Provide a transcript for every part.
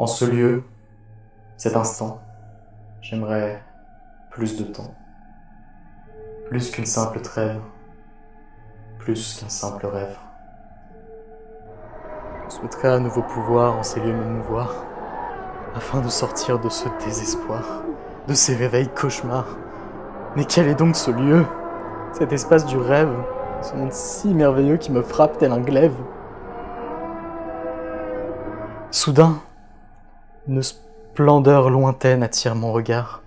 En ce lieu, cet instant, j'aimerais plus de temps. Plus qu'une simple trêve, plus qu'un simple rêve. Je souhaiterais à nouveau pouvoir en ces lieux me mouvoir, afin de sortir de ce désespoir, de ces réveils cauchemars. Mais quel est donc ce lieu, cet espace du rêve, ce monde si merveilleux qui me frappe tel un glaive? Soudain, une splendeur lointaine attire mon regard,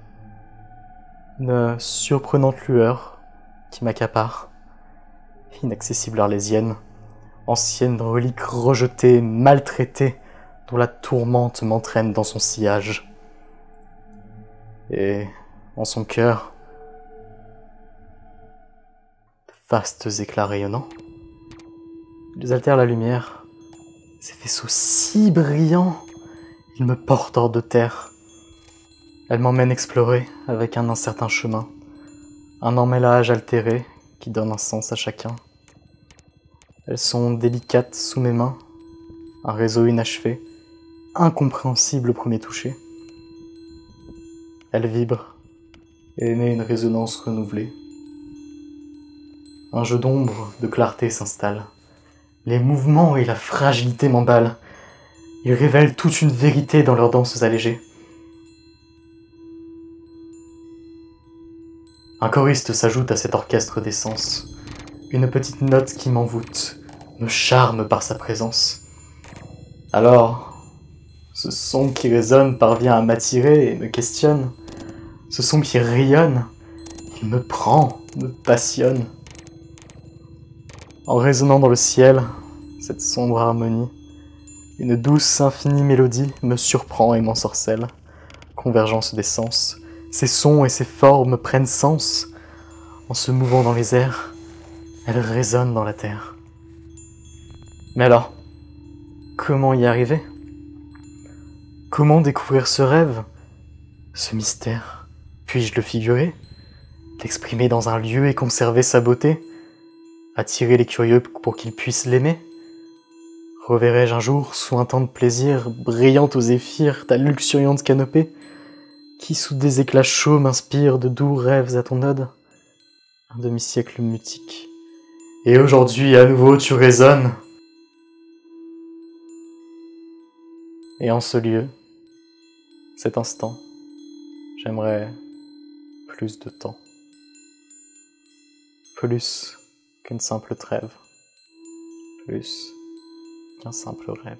une surprenante lueur qui m'accapare, inaccessible arlésienne, ancienne relique rejetée, maltraitée, dont la tourmente m'entraîne dans son sillage. Et en son cœur, de vastes éclats rayonnants. Ils altèrent la lumière, ces faisceaux si brillants, ils me portent hors de terre. Elles m'emmènent explorer avec un incertain chemin, un emmêlage altéré qui donne un sens à chacun. Elles sont délicates sous mes mains, un réseau inachevé, incompréhensible au premier toucher. Elles vibrent et émettent une résonance renouvelée. Un jeu d'ombre, de clarté s'installe. Les mouvements et la fragilité m'emballent. Ils révèlent toute une vérité dans leurs danses allégées. Un choriste s'ajoute à cet orchestre d'essence. Une petite note qui m'envoûte, me charme par sa présence. Alors, ce son qui résonne parvient à m'attirer et me questionne. Ce son qui rayonne, il me prend, me passionne. En résonnant dans le ciel, cette sombre harmonie, une douce, infinie mélodie me surprend et m'ensorcelle. Convergence des sens, ces sons et ces formes prennent sens. En se mouvant dans les airs, elles résonnent dans la terre. Mais alors, comment y arriver? Comment découvrir ce rêve, ce mystère? Puis-je le figurer? L'exprimer dans un lieu et conserver sa beauté? Attirer les curieux pour qu'ils puissent l'aimer? Reverrai-je un jour, sous un temps de plaisir, brillant aux zéphyrs, ta luxuriante canopée, qui sous des éclats chauds m'inspire de doux rêves à ton ode? Un demi-siècle mutique. Et aujourd'hui, à nouveau, tu résonnes. Et en ce lieu, cet instant, j'aimerais plus de temps. Plus qu'une simple trêve. Plus qu'un simple rêve.